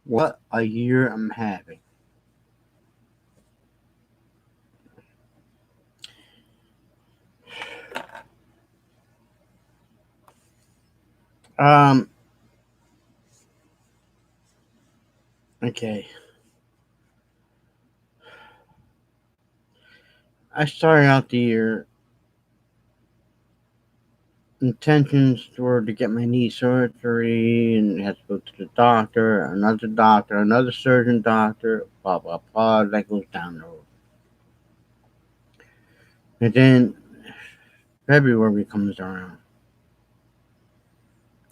What a year I'm having. Um, okay. I started out the year, intentions were to get my knee surgery and had to go to the doctor, another surgeon doctor, blah blah blah. That goes down the road. And then February comes around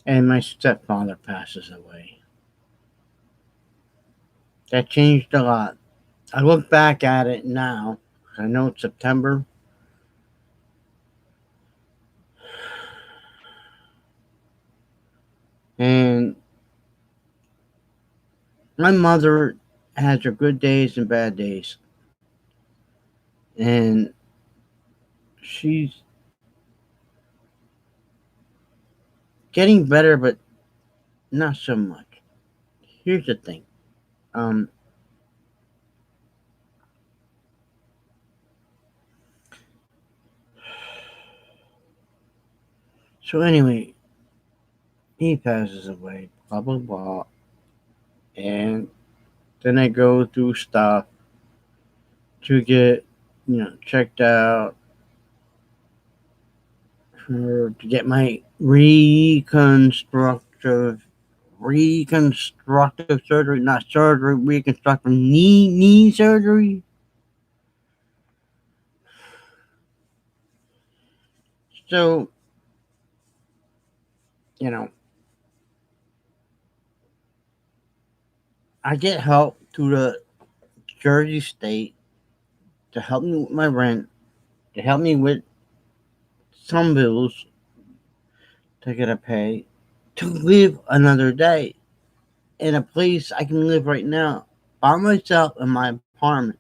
and my stepfather passes away. That changed a lot. I look back at it now, 'cause I know it's September, and my mother has her good days and bad days. And she's getting better, but not so much. Here's the thing. Um, so anyway, he passes away, blah blah blah, and then I go through stuff to get, checked out to get my reconstructive surgery, not surgery, reconstructive knee surgery. So, you know, I get help through the Jersey State to help me with my rent, to help me with some bills to get a pay, to live another day in a place I can live right now by myself in my apartment.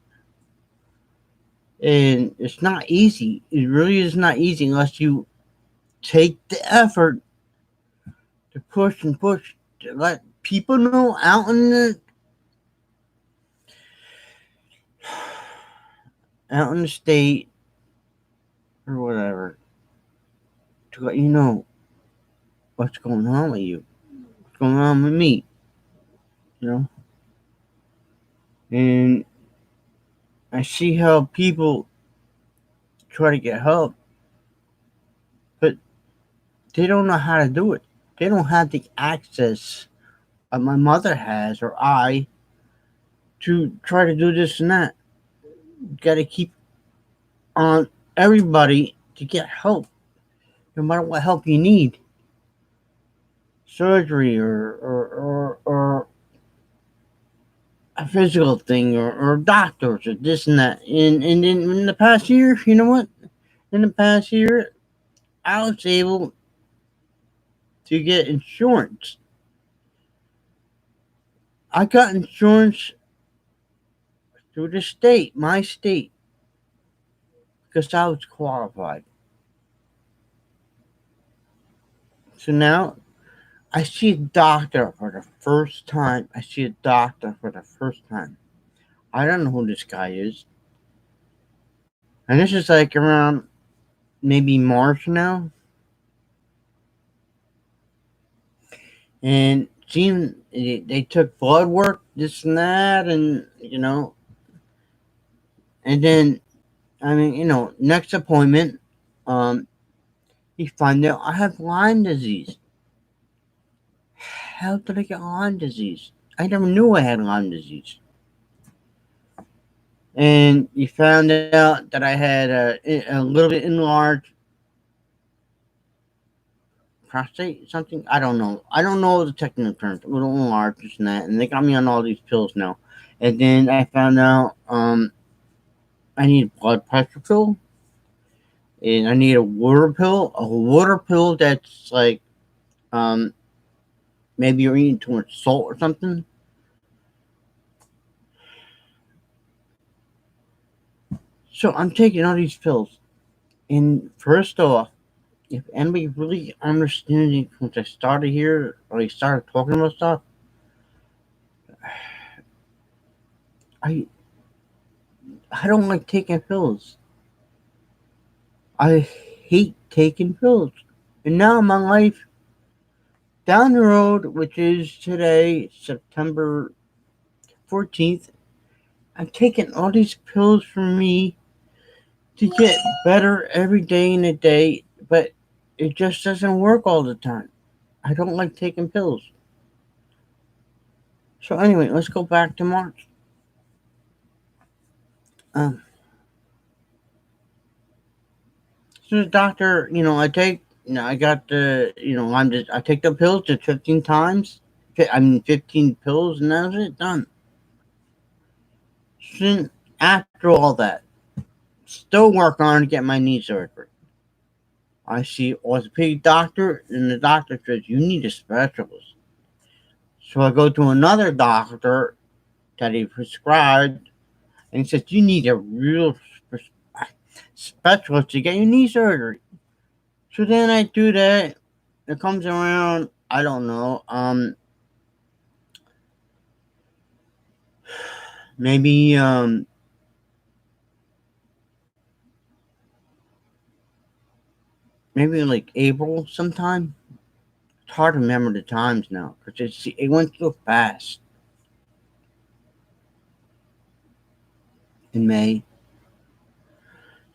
And it's not easy. It really is not easy unless you take the effort to push and push to let people know out in the state or whatever to let you know what's going on with you, what's going on with me, you know. And I see how people try to get help, but they don't know how to do it. They don't have the access my mother has or I to try to do this and that. You got to keep on everybody to get help, no matter what help you need, surgery or a physical thing or doctors or this and that. And in the past year, you know what? In the past year, I was able to get insurance. I got insurance through the state, my state, because I was qualified. So now I see a doctor for the first time. I see a doctor for the first time. I don't know who this guy is. And this is like around maybe March now. And seemed they took blood work, this and that, and and then next appointment, um, he find out I have Lyme disease. How did I get Lyme disease? I never knew I had Lyme disease. And he found out that I had a little bit enlarged prostate, something. I don't know. I don't know the technical terms. A little enlarged, this and that. And they got me on all these pills now. And then I found out I need a blood pressure pill. And I need a water pill. A water pill that's like um, maybe you're eating too much salt or something. So I'm taking all these pills. And first off, if anybody really understands it once I started here or I started talking about stuff, I I don't like taking pills. I hate taking pills. And now my life down the road, which is today, September 14th, I'm taking all these pills for me to get better every day in a day, but it just doesn't work all the time. I don't like taking pills. So anyway, let's go back to March. Um, so the doctor, I take, I got the, I take the pills just 15 times. I mean, 15 pills, and that's it, done. So after all that, still working on to get my knee surgery. I see orthopedic doctor, and the doctor says you need a specialist. So I go to another doctor that he prescribed, and he says you need a real specialist to get your knee surgery. So then I do that. It comes around. I don't know. Maybe maybe like April sometime. It's hard to remember the times now because it went so fast. In May,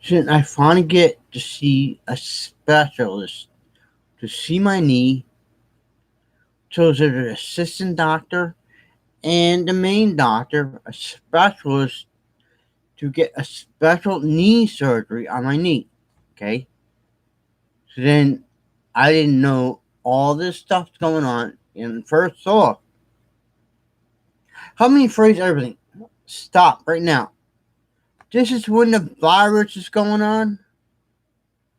so I finally get to see a specialist to see my knee. So there's an assistant doctor and the main doctor, a specialist to get a special knee surgery on my knee. Okay. So then I didn't know all this stuff's going on. And first off, how many phrase everything? Stop right now. This is when the virus is going on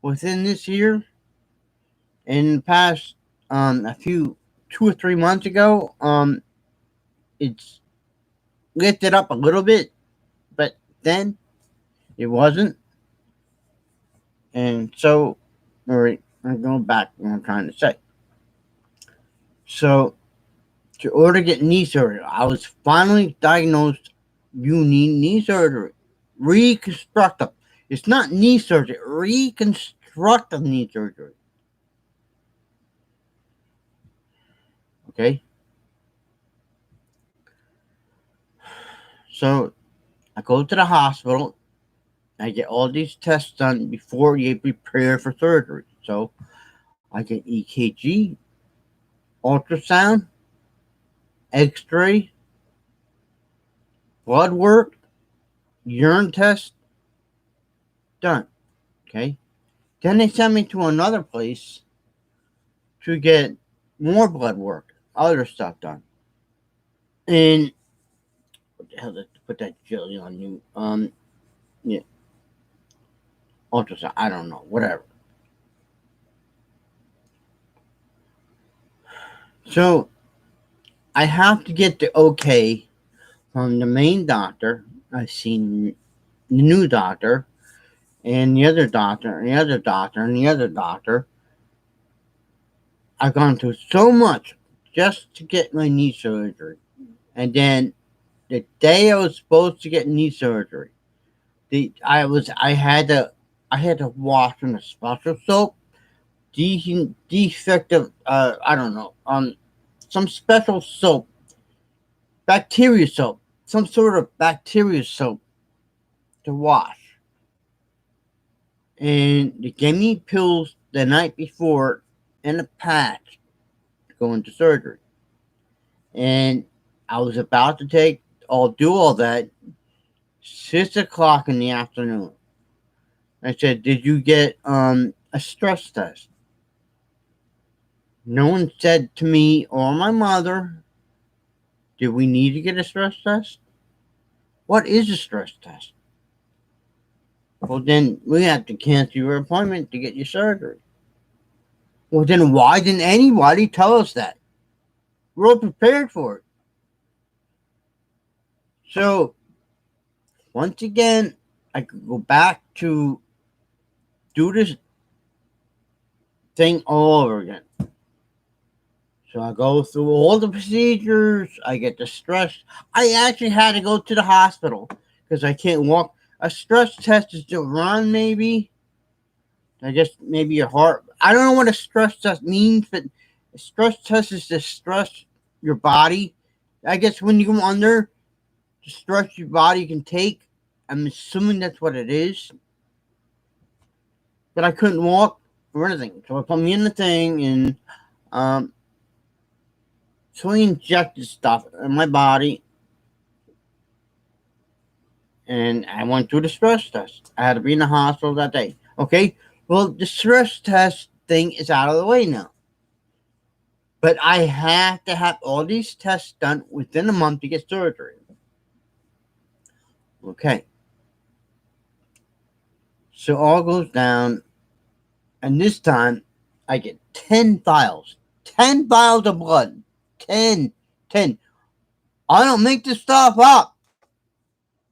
within this year. In the past, a few 2 or 3 months ago, it's lifted up a little bit, but then it wasn't. And so, all right, I'm going back to what I'm trying to say. So, to order to get knee surgery, I was finally diagnosed. You need knee surgery, reconstructive. It's not knee surgery, reconstructive knee surgery. Okay, so I go to the hospital. I get all these tests done before you prepare for surgery. So I get EKG, ultrasound, X-ray, blood work, urine test, done. Okay. Then they sent me to another place to get more blood work, other stuff done. And what the hell did they put that jelly on you? Yeah, ultrasound. I don't know. Whatever. So I have to get the okay from the main doctor. I've seen the new doctor and the other doctor and the other doctor and the other doctor. I've gone through so much just to get my knee surgery. And then the day I was supposed to get knee surgery, I had to wash in a special soap, defective I don't know, some special soap, bacteria soap, some sort of bacteria soap to wash. And they gave me pills the night before and a patch to go into surgery. And I was about to do all that 6 o'clock in the afternoon. I said, "Did you get a stress test?" No one said to me or my mother, "Did we need to get a stress test?" What is a stress test? Well, then we have to cancel your appointment to get your surgery. Well, then why didn't anybody tell us that? We're all prepared for it. So, once again, I could go back to do this thing all over again. So I go through all the procedures. I get the stress. I actually had to go to the hospital because I can't walk. A stress test is to run, maybe. I guess maybe your heart. I don't know what a stress test means, but a stress test is to stress your body. I guess when you go under, to stress your body can take. I'm assuming that's what it is. But I couldn't walk or anything. So they put me in the thing and um, so they injected stuff in my body and I went through the stress test. I had to be in the hospital that day. Okay, well, the stress test thing is out of the way now. But I have to have all these tests done within a month to get surgery. Okay, so all goes down, and this time I get 10 vials. 10 vials of blood. 10. 10. I don't make this stuff up.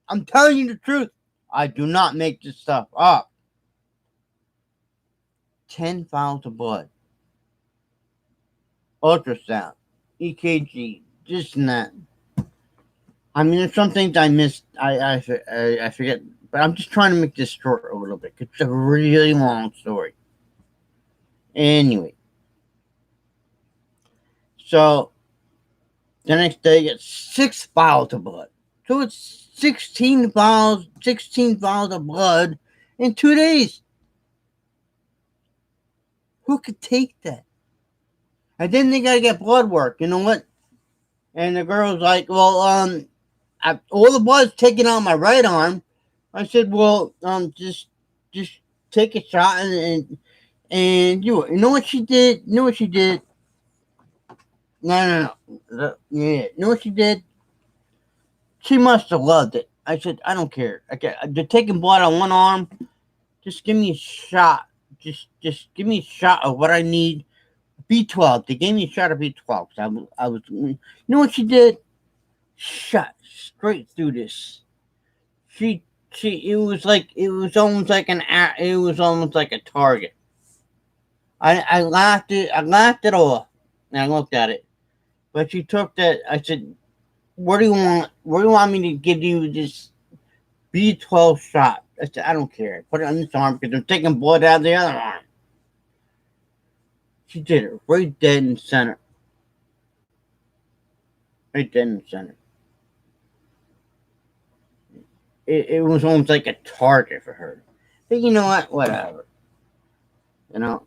I'm telling you the truth. I do not make this stuff up. 10 vials of blood. Ultrasound. EKG. This and that. I mean, there's some things I missed. I forget. But I'm just trying to make this short a little bit. It's a really long story. Anyway. So, the next day, I get 6 vials of blood. So it's 16 vials of blood in 2 days. Who could take that? And then they gotta get blood work. You know what? And the girl's like, "Well, all the blood's taken out my right arm." I said, "Well, just take a shot and do it." You know what she did? You know what she did? No. Yeah, you know what she did? She must have loved it. I said, "I don't care. Okay, they're taking blood on one arm. Just give me a shot. Just give me a shot of what I need. B12. They gave me a shot of B12. I was. You know what she did? Shot straight through this. She. It was like it was almost like a target. I laughed it. I laughed it off, and I looked at it. But she took that. I said, "What do you want? What do you want me to give you this B12 shot?" I said, "I don't care. Put it on this arm because they're taking blood out of the other arm." She did it right dead in the center. Right dead in the center. It was almost like a target for her. But you know what? Whatever. You know,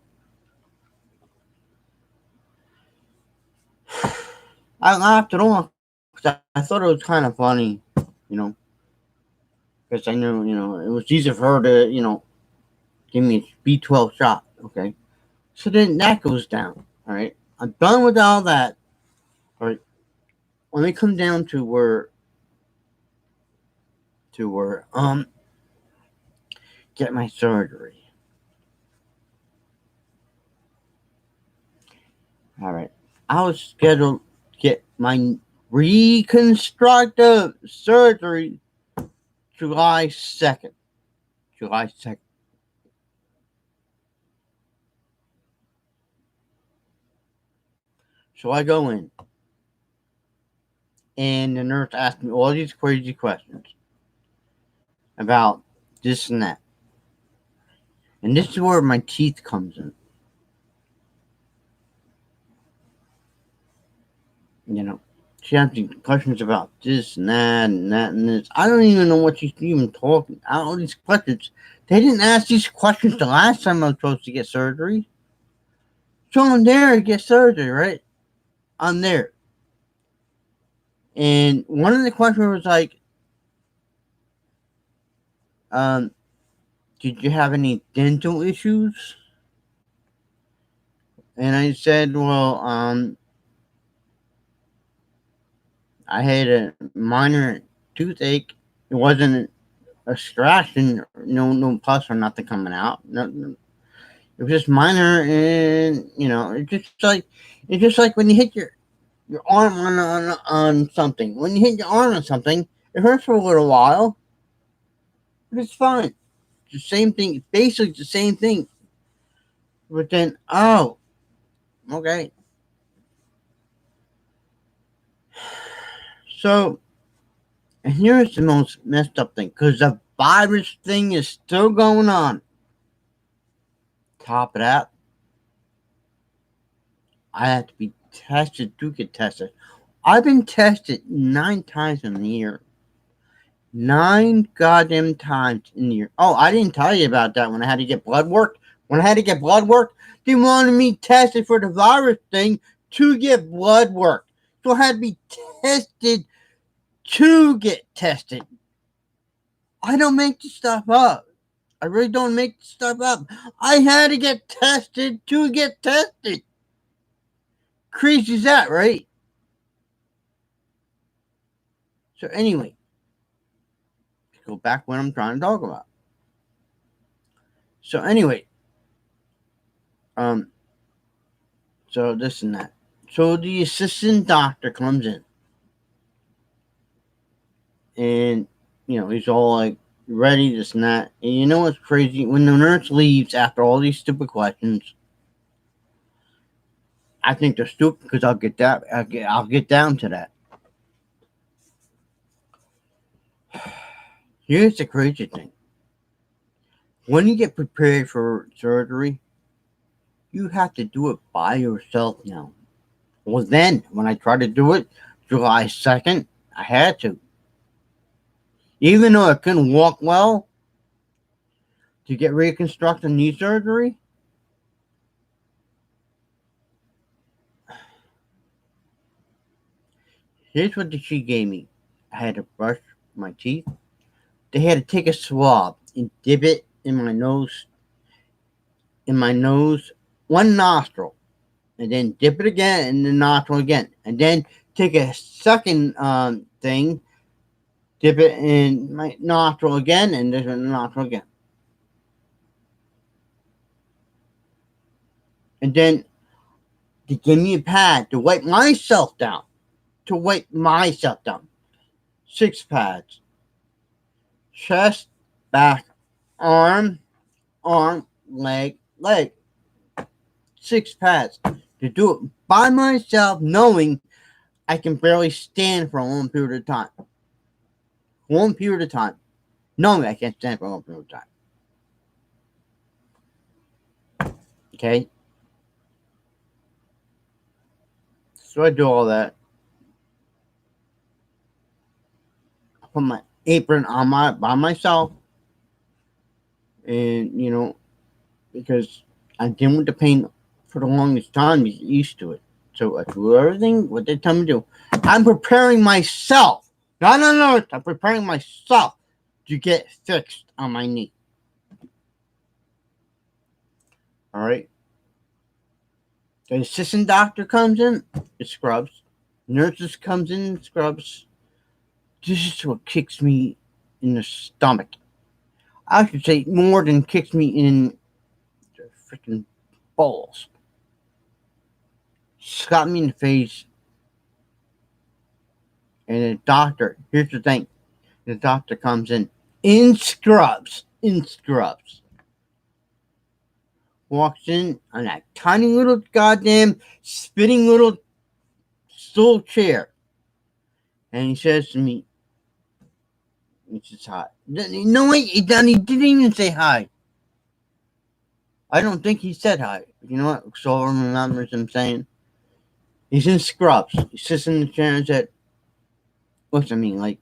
I laughed it off because I thought it was kind of funny. You know, because I knew it was easy for her to give me a B12 shot. Okay, so then that goes down. All right, I'm done with all that. All right, when they come down to where get my surgery. All right, I was scheduled to get my reconstructive surgery July 2nd. July 2nd. So I go in, and the nurse asked me all these crazy questions about this and that. And this is where my teeth comes in. You know, she asked me questions about this and that and this. I don't even know what she's even talking. All these questions. They didn't ask these questions the last time I was supposed to get surgery. So I'm there to get surgery, right? I'm there. And one of the questions was like, um, did you have any dental issues? And I said, well, I had a minor toothache. It wasn't a extraction, no pus or nothing coming out. No, it was just minor, and it's just like when you hit your arm on something. When you hit your arm on something, it hurts for a little while, but it's fine. It's the same thing. Basically, it's the same thing. But then, oh, okay. So, and here's the most messed up thing, because the virus thing is still going on. Top of that, I have to be tested to get tested. I've been tested 9 times in a year. 9 goddamn times in the year. Oh, I didn't tell you about that when I had to get blood work. When I had to get blood work, they wanted me tested for the virus thing to get blood work. So I had to be tested to get tested. I don't make this stuff up. I really don't make this stuff up. I had to get tested to get tested. Crazy as that, right? So anyway, go back what I'm trying to talk about. So anyway, um, so this and that. So the assistant doctor comes in, and he's all like ready, this and that. And you know what's crazy? When the nurse leaves after all these stupid questions, I think they're stupid because I'll get down to that. Here's the crazy thing: when you get prepared for surgery, you have to do it by yourself now. Well, then when I tried to do it July 2nd, I had to. Even though I couldn't walk well to get reconstructive knee surgery, here's what she gave me. I had to brush my teeth. They had to take a swab and dip it in my nose, one nostril, and then dip it again in the nostril again, and then take a second thing, dip it in my nostril again, and dip it in the nostril again. And then they gave me a pad to wipe myself down. To wipe myself down. 6 pads. Chest, back, arm, leg, leg. 6 pads. To do it by myself, knowing I can barely stand for a long period of time. Long period of time. Knowing I can't stand for a long period of time. Okay? So I do all that. I put my apron on by myself. And, because I didn't want the pain for the longest time, get used to it. So I do everything what they tell me to do. I'm preparing myself. No. I'm preparing myself to get fixed on my knee. All right. The assistant doctor comes in, it scrubs. Nurses comes in, scrubs. This is what kicks me in the stomach. I should say more than kicks me in the freaking balls. Slapped me in the face. And the doctor, here's the thing. The doctor comes in scrubs. Walks in on that tiny little goddamn spinning little stool chair. And he says to me, he says hi. No, wait, he didn't even say hi. I don't think he said hi. You know what? So remembers him saying, he's in scrubs. He sits in the chair and said, looks at me like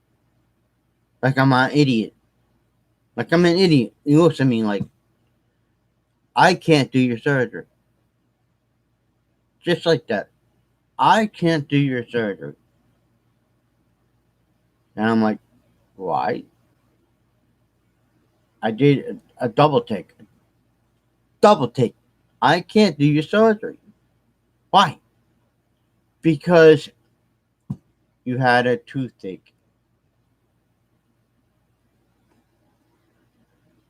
I'm an idiot. Like I'm an idiot. He looks at me like, I can't do your surgery. Just like that. I can't do your surgery. And I'm like, why? I did a double take. Double take. I can't do your surgery. Why? Because you had a toothache.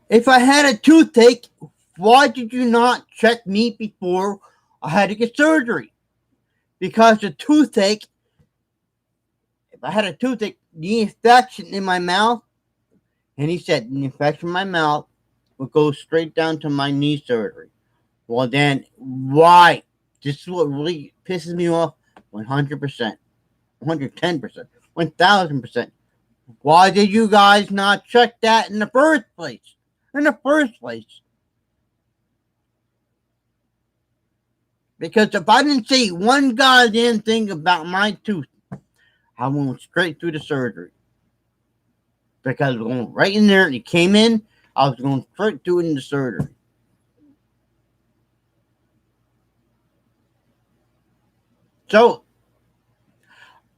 If I had a toothache, why did you not check me before I had to get surgery? Because the toothache, if I had a toothache, the infection in my mouth, and he said the infection in my mouth would go straight down to my knee surgery. Well, then, why? This is what really pisses me off 100%, 110%. 1000%. Why did you guys not check that in the first place? Because if I didn't see one goddamn thing about my tooth, I went straight through the surgery. Because I was going right in there and it came in, I was going straight through it in the surgery. So,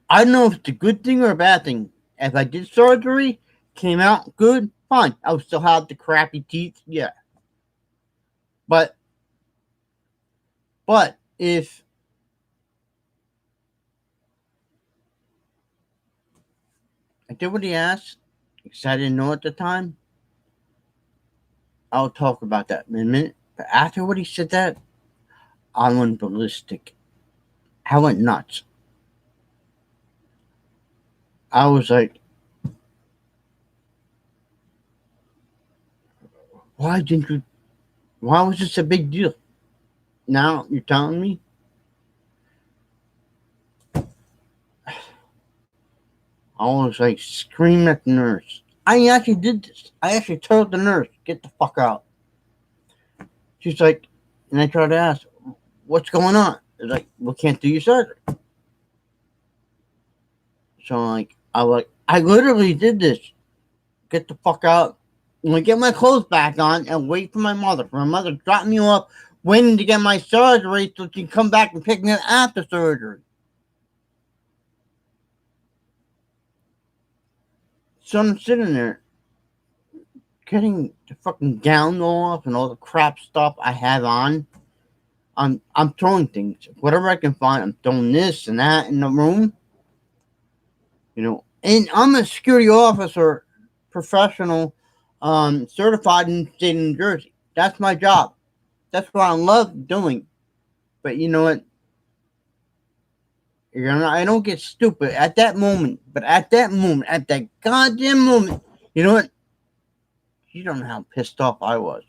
I don't know if it's a good thing or a bad thing. If I did surgery, came out good, fine. I would still have the crappy teeth, yeah. But if I did what he asked, because I didn't know at the time, I'll talk about that in a minute. But after what he said that, I went ballistic. I went nuts. I was like, why didn't you? Why was this a big deal? Now you're telling me? I was like screaming at the nurse. I actually did this. I actually told the nurse, get the fuck out. She's like, and I tried to ask, what's going on? It's like, we can't do your surgery. So I literally did this. Get the fuck out. I'm gonna get my clothes back on and wait for my mother. For my mother to drop me off, waiting to get my surgery so she can come back and pick me up after surgery. So I'm sitting there getting the fucking gown off and all the crap stuff I have on. I'm throwing things. Whatever I can find, I'm throwing this and that in the room. And I'm a security officer, professional, certified in the state of New Jersey. That's my job. That's what I love doing. But you know what? I don't get stupid at that moment. But at that goddamn moment, you know what? You don't know how pissed off I was.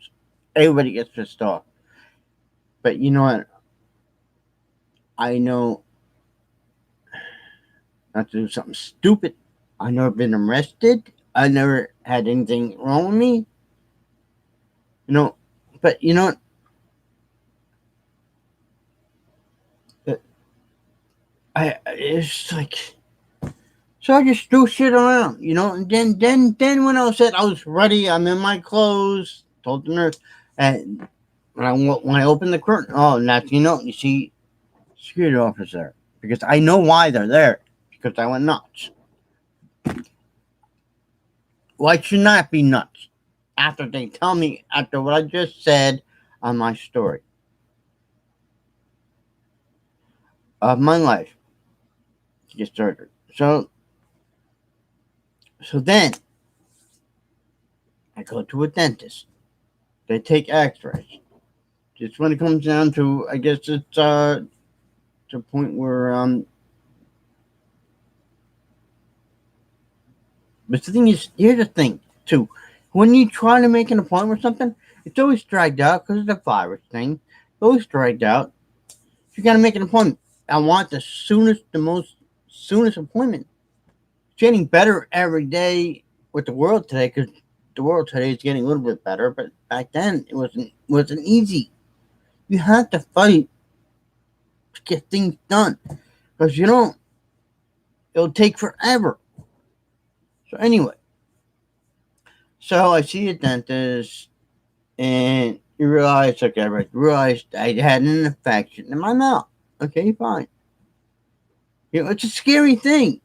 Everybody gets pissed off. But you know what? I know not to do something stupid. I never been arrested. I never had anything wrong with me. But you know what? It's like, so I just threw shit around, and then when I said I was ready, I'm in my clothes. Told the nurse, and when I opened the curtain, oh, that's you see, security officer, because I know why they're there, because I went nuts. Why should not be nuts? After they tell me after what I just said on my story of my life to get surgery. So then I go to a dentist. They take X-rays. Just when it comes down to, I guess it's to a point where But the thing is, here's the thing too. When you try to make an appointment or something, it's always dragged out because of the virus thing. It's always dragged out. You got to make an appointment. I want the most soonest appointment. It's getting better every day with the world today because the world today is getting a little bit better. But back then, it wasn't easy. You had to fight to get things done because it'll take forever. So anyway, so I see a dentist, and you realize, okay, I realized I had an infection in my mouth. Okay, fine. It's a scary thing,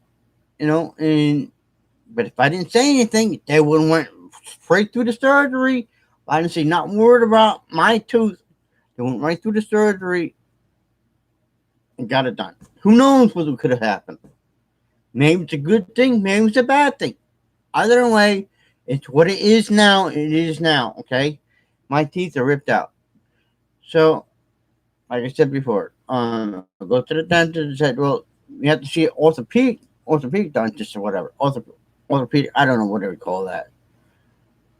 but if I didn't say anything, they would have went straight through the surgery. If I didn't say not a word about my tooth, they went right through the surgery and got it done. Who knows what could have happened? Maybe it's a good thing, maybe it's a bad thing. Either way, it's what it is now. It is now, okay? My teeth are ripped out. So, like I said before, I go to the dentist and said, well, you have to see an orthopedic dentist or whatever. Orthopedic, I don't know what they would call that.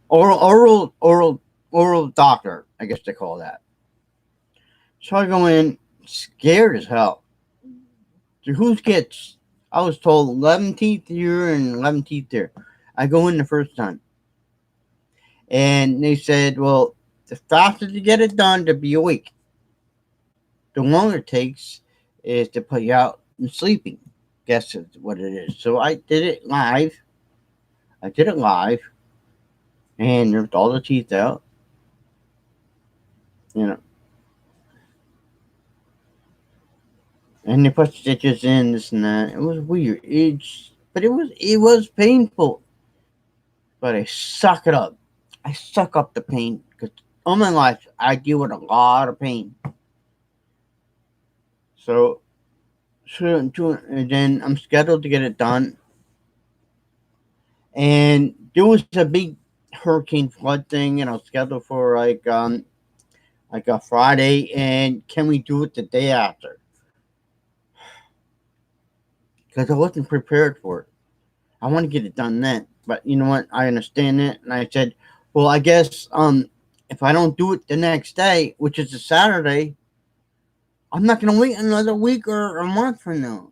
Oral doctor, I guess they call that. So I go in, scared as hell. So who gets I was told 11 teeth here and 11 teeth there. I go in the first time. And they said, well, the faster to get it done to be awake, the longer it takes is to put you out and sleeping. Guess is what it is. So I did it live. I did it live and ripped all the teeth out. You know, and they put stitches in this and that. It was weird. But it was painful. But I suck it up. I suck up the pain because all my life I deal with a lot of pain. So, and then I'm scheduled to get it done. And there was a big hurricane flood thing, scheduled for like a Friday. And can we do it the day after? Because I wasn't prepared for it. I want to get it done then. But you know what? I understand it, and I said, well, I guess if I don't do it the next day, which is a Saturday, I'm not going to wait another week or a month from now.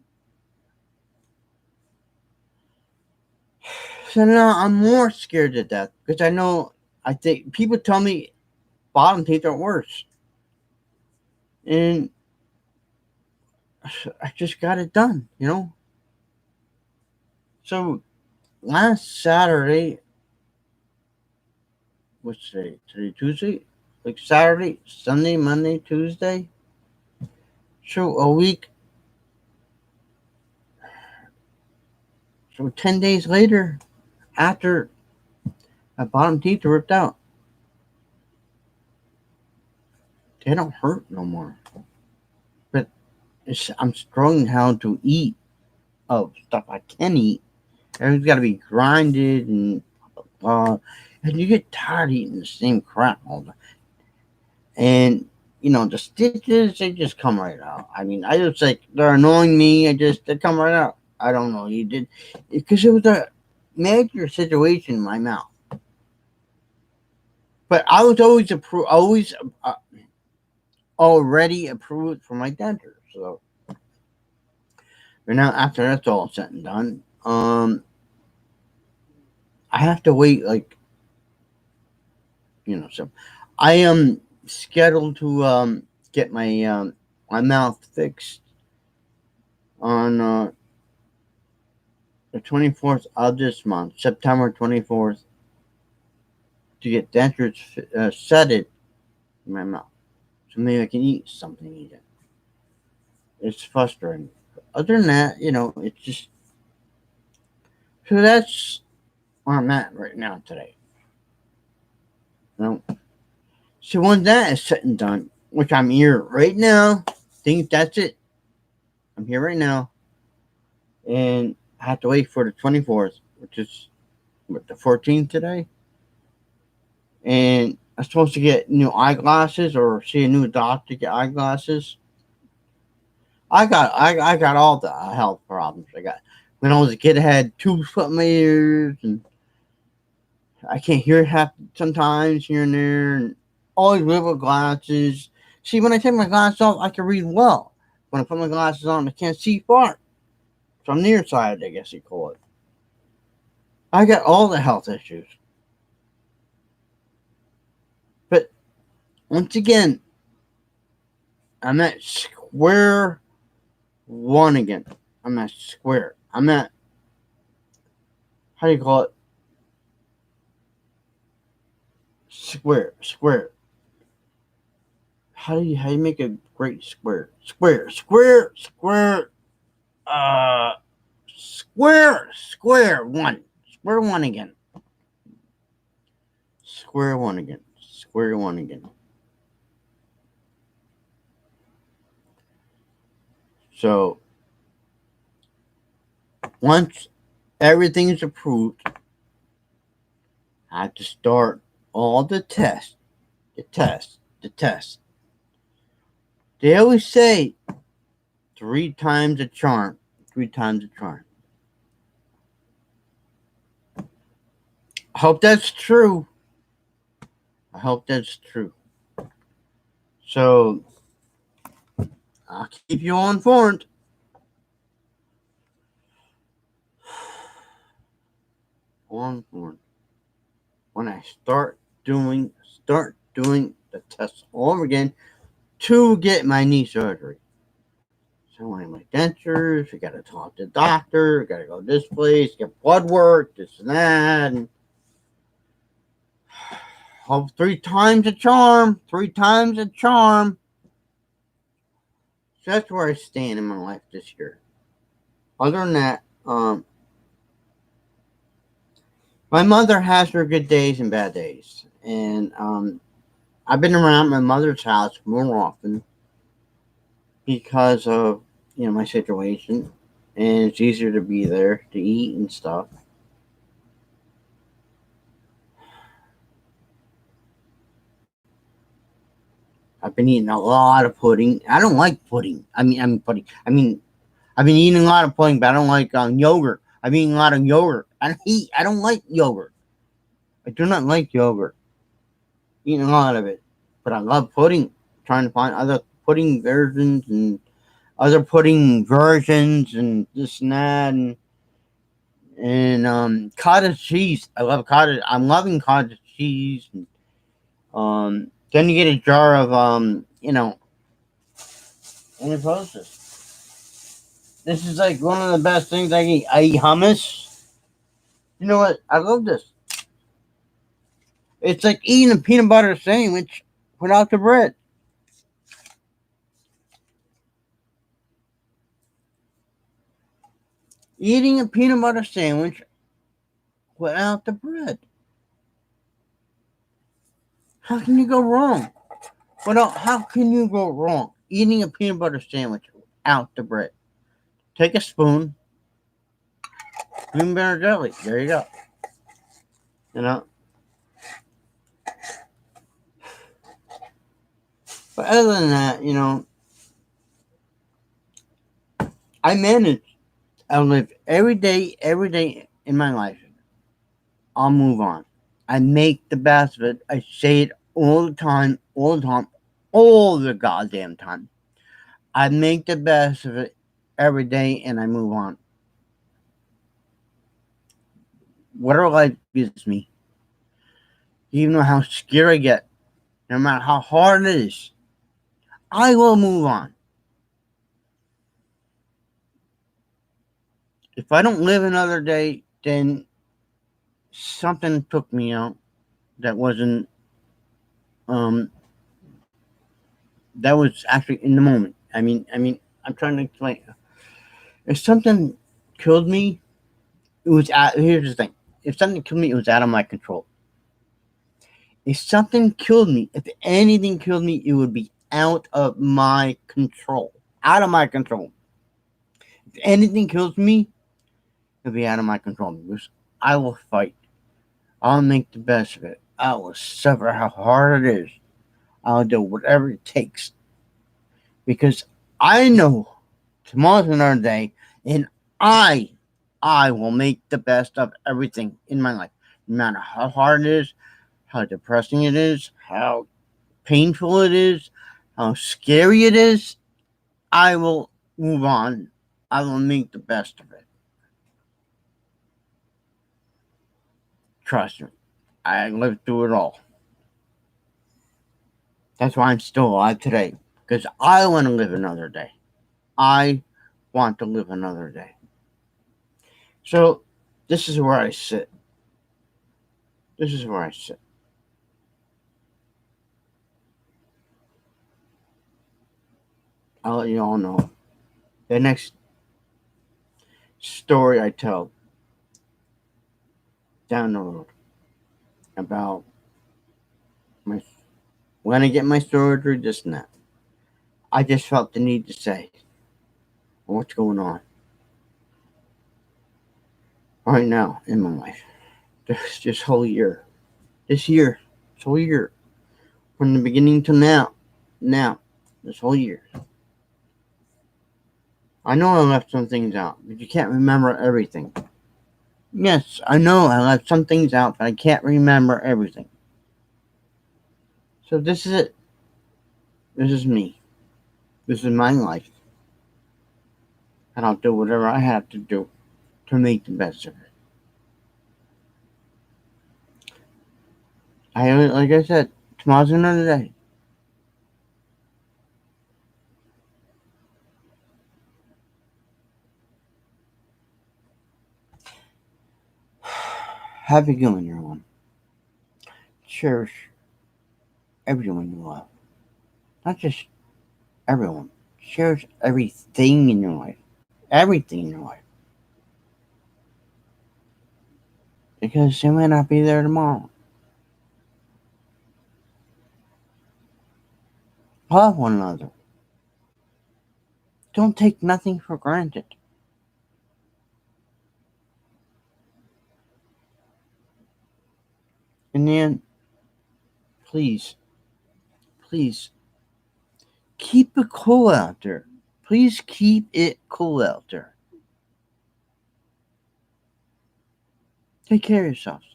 So now I'm more scared to death because I think people tell me bottom teeth are worse. And I just got it done. So last Saturday, what's today? Today, Tuesday? Like Saturday, Sunday, Monday, Tuesday. So a week. So 10 days later, after my bottom teeth are ripped out, they don't hurt no more. But I'm struggling how to eat of stuff I can eat. Everything's got to be grinded and you get tired eating the same crap all the time. And the stitches they just come right out. I mean, I just like they're annoying me. They come right out. I don't know. You did because it was a major situation in my mouth. But I was always already approved for my denture. So right now, after that's all said and done, I have to wait so I am scheduled to get my mouth fixed on the 24th of this month, September 24th, to get dentures setted in my mouth. So maybe I can eat something again. It's frustrating. Other than that, it's just. So that's where I'm at right now today. You know? So once that is said and done, which I'm here right now, think that's it. I'm here right now. And I have to wait for the 24th, which is the 14th today. And I'm supposed to get new eyeglasses or see a new doctor to get eyeglasses. I got all the health problems. I got when I was a kid. I had tubes put in my ears, and I can't hear half sometimes here and there, and always live with glasses. See, when I take my glasses off, I can read well. When I put my glasses on, I can't see far. So I'm nearsighted, I guess you call it. I got all the health issues. But once again, I'm at square one again. I'm at square. I'm at, how do you call it? Square. How do you make a great square? Square. Uh, square one. Square one again. Square one again. Square one again. So once everything is approved, I have to start all the tests. The tests. They always say 3 times a charm. 3 times a charm. I hope that's true. So I'll keep you all informed. onward when I start doing the tests all over again to get my knee surgery. So I my dentures, we gotta talk to the doctor, we gotta go this place, get blood work, this and that, and hope 3 times a charm, 3 times a charm. So that's where I stand in my life this year. Other than that, my mother has her good days and bad days, and I've been around my mother's house more often because of my situation, and it's easier to be there to eat and stuff. I've been eating a lot of pudding. I don't like pudding. I mean pudding. I've been eating a lot of pudding, but I don't like yogurt. I've been eating a lot of yogurt. I don't like yogurt. I do not like yogurt. Eating a lot of it, but I love pudding. Trying to find other pudding versions and other pudding versions and this and that and cottage cheese. I love cottage. I'm loving cottage cheese. Then you get a jar of and it's delicious. This is like one of the best things I can eat. I eat hummus. You know what? I love this. It's like eating a peanut butter sandwich without the bread. Eating a peanut butter sandwich without the bread. How can you go wrong? How can you go wrong eating a peanut butter sandwich without the bread? Take a spoon, peanut butter jelly. There you go. You know. But other than that, I manage. I live every day in my life. I'll move on. I make the best of it. I say it all the time, all the goddamn time. I make the best of it every day and I move on. Whatever life gives me, even though how scared I get, no matter how hard it is, I will move on. If I don't live another day, then something took me out that wasn't um that was actually in the moment. I'm trying to explain. If something killed me, here's the thing. If something killed me, it was out of my control. If something killed me, if anything killed me, it would be out of my control. Out of my control. If anything kills me, it'll be out of my control because I will fight. I'll make the best of it. I will suffer how hard it is. I'll do whatever it takes because I know tomorrow's another day, and I, I will make the best of everything in my life, no matter how hard it is, how depressing it is, how painful it is, how scary it is. I will move on. I will make the best of it. Trust me, I lived through it all. That's why I'm still alive today because I want to live another day. I want to live another day. So, this is where I sit. This is where I sit. I'll let you all know. The next story I tell down the road about my when I get my surgery, this and that. I just felt the need to say what's going on right now in my life. This whole year. This whole year. From the beginning to now, this whole year. I know I left some things out, but you can't remember everything. Yes, I know I left some things out, but I can't remember everything. So this is it. This is me. This is my life. And I'll do whatever I have to do to make the best of it. Like I said, tomorrow's another day. Have a good one, everyone. Cherish everyone you love. Not just everyone. Cherish everything in your life. Everything in your life. Because they might not be there tomorrow. Love one another. Don't take nothing for granted. And then, please, please, keep it cool out there. Please keep it cool out there. Take care of yourselves.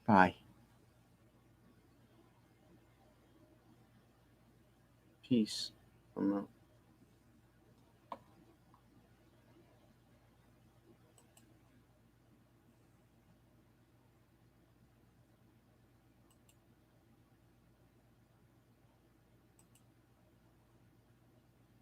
Bye. Peace. I'm out.